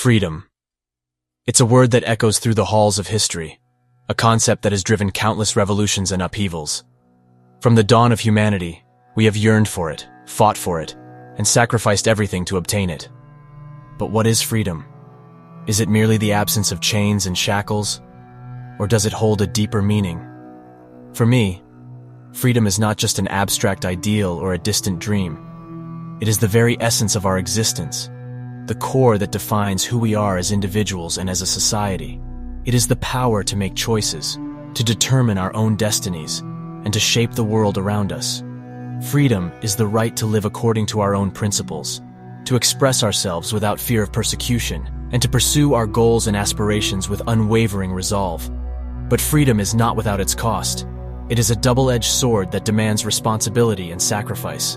Freedom. It's a word that echoes through the halls of history, a concept that has driven countless revolutions and upheavals. From the dawn of humanity, we have yearned for it, fought for it, and sacrificed everything to obtain it. But what is freedom? Is it merely the absence of chains and shackles? Or does it hold a deeper meaning? For me, freedom is not just an abstract ideal or a distant dream. It is the very essence of our existence, the core that defines who we are as individuals and as a society. It is the power to make choices, to determine our own destinies, and to shape the world around us. Freedom is the right to live according to our own principles, to express ourselves without fear of persecution, and to pursue our goals and aspirations with unwavering resolve. But freedom is not without its cost. It is a double-edged sword that demands responsibility and sacrifice.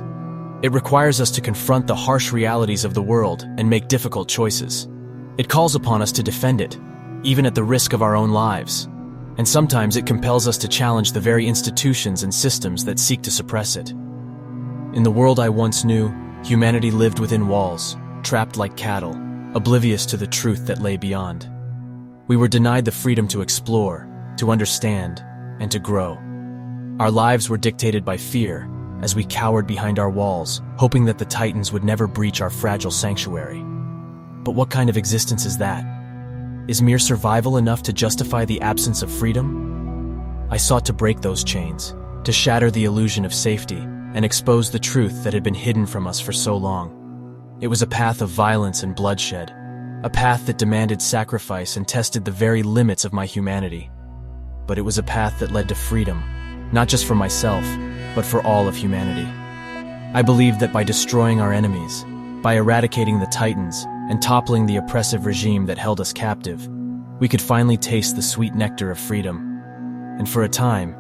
It requires us to confront the harsh realities of the world and make difficult choices. It calls upon us to defend it, even at the risk of our own lives. And sometimes it compels us to challenge the very institutions and systems that seek to suppress it. In the world I once knew, humanity lived within walls, trapped like cattle, oblivious to the truth that lay beyond. We were denied the freedom to explore, to understand, and to grow. Our lives were dictated by fear as we cowered behind our walls, hoping that the Titans would never breach our fragile sanctuary. But what kind of existence is that? Is mere survival enough to justify the absence of freedom? I sought to break those chains, to shatter the illusion of safety, and expose the truth that had been hidden from us for so long. It was a path of violence and bloodshed, a path that demanded sacrifice and tested the very limits of my humanity. But it was a path that led to freedom, not just for myself, but for all of humanity. I believed that by destroying our enemies, by eradicating the Titans, and toppling the oppressive regime that held us captive, we could finally taste the sweet nectar of freedom. And for a time,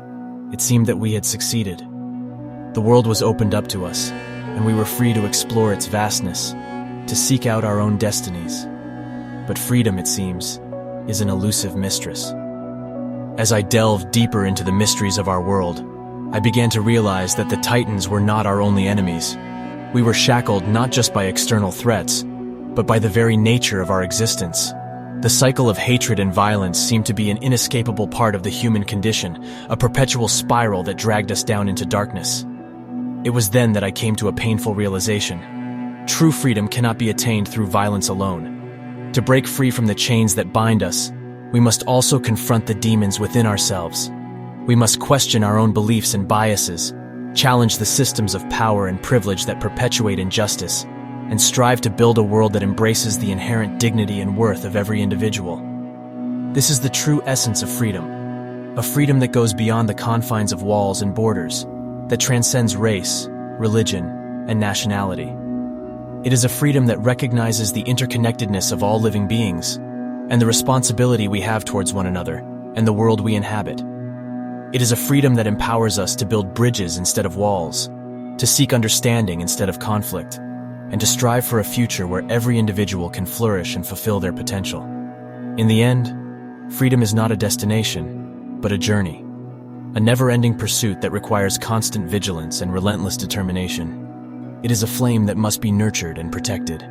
it seemed that we had succeeded. The world was opened up to us, and we were free to explore its vastness, to seek out our own destinies. But freedom, it seems, is an elusive mistress. As I delved deeper into the mysteries of our world, I began to realize that the Titans were not our only enemies. We were shackled not just by external threats, but by the very nature of our existence. The cycle of hatred and violence seemed to be an inescapable part of the human condition, a perpetual spiral that dragged us down into darkness. It was then that I came to a painful realization. True freedom cannot be attained through violence alone. To break free from the chains that bind us, we must also confront the demons within ourselves. We must question our own beliefs and biases, challenge the systems of power and privilege that perpetuate injustice, and strive to build a world that embraces the inherent dignity and worth of every individual. This is the true essence of freedom, a freedom that goes beyond the confines of walls and borders, that transcends race, religion, and nationality. It is a freedom that recognizes the interconnectedness of all living beings, and the responsibility we have towards one another, and the world we inhabit. It is a freedom that empowers us to build bridges instead of walls, to seek understanding instead of conflict, and to strive for a future where every individual can flourish and fulfill their potential. In the end, freedom is not a destination, but a journey, a never-ending pursuit that requires constant vigilance and relentless determination. It is a flame that must be nurtured and protected.